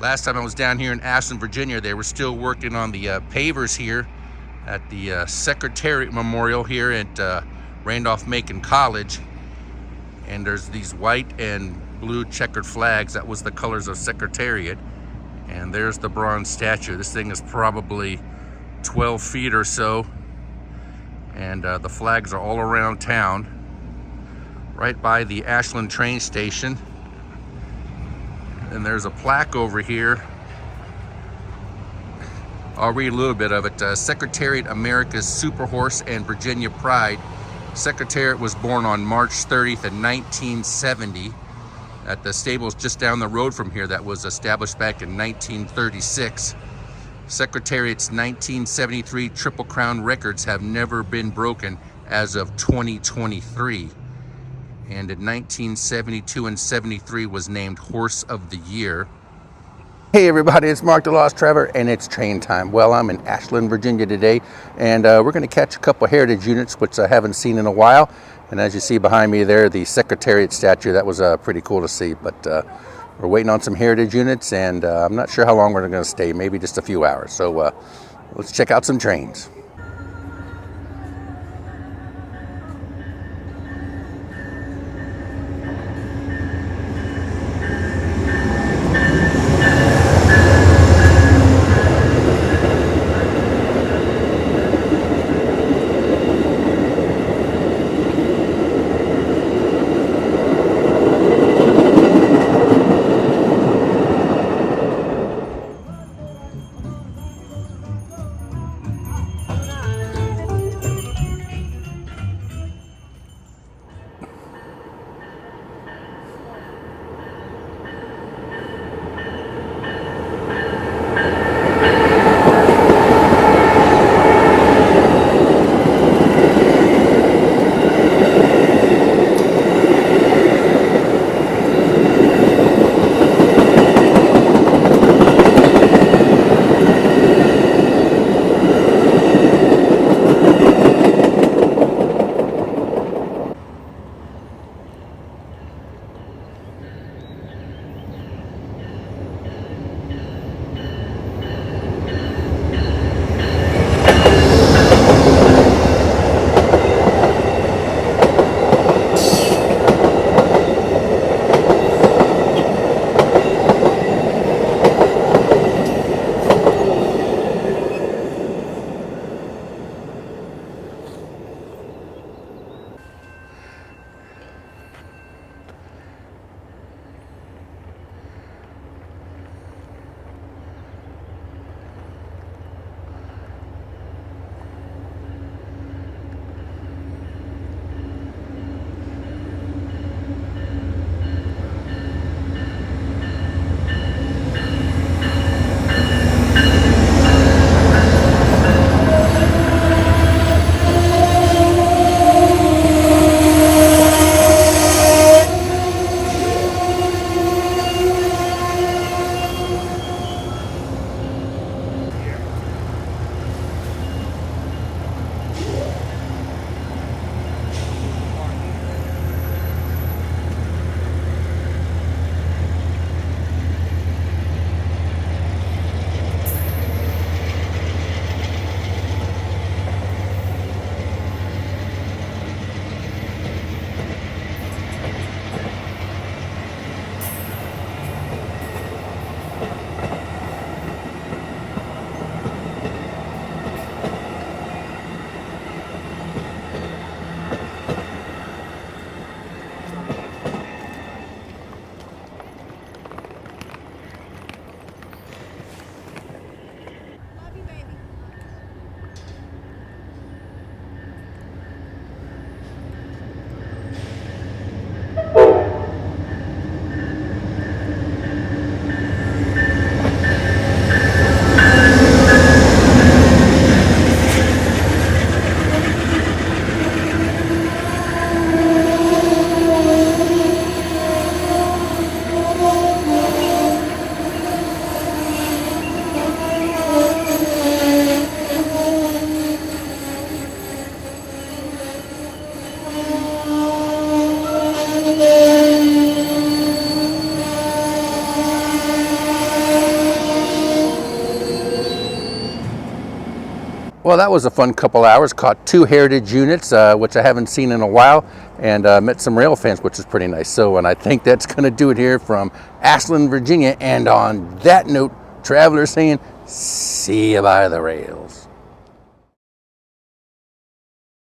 Last time I was down here in Ashland, Virginia, they were still working on the pavers here at the Secretariat Memorial here at Randolph-Macon College. And there's these white and blue checkered flags. That was the colors of Secretariat. And there's the bronze statue. This thing is probably 12 feet or so. And the flags are all around town, right by the Ashland train station. And there's a plaque over here. I'll read a little bit of it. Secretariat, America's Super Horse and Virginia Pride. Secretariat was born on March 30th in 1970 at the stables just down the road from here that was established back in 1936. Secretariat's 1973 Triple Crown records have never been broken as of 2023. And in 1972 and 73 was named Horse of the Year. Hey everybody, it's Mark the Lost Trevor, and it's train time. Well, I'm in Ashland, Virginia today, and we're going to catch a couple heritage units, which I haven't seen in a while. And as you see behind me there, the Secretariat statue, that was pretty cool to see. But we're waiting on some heritage units, and I'm not sure how long we're going to stay, maybe just a few hours. So let's check out some trains. Well, that was a fun couple hours. Caught 2 heritage units, which I haven't seen in a while, and met some rail fans, which is pretty nice. So, and I think that's going to do it here from Ashland, Virginia. And on that note, travelers saying, see you by the rails.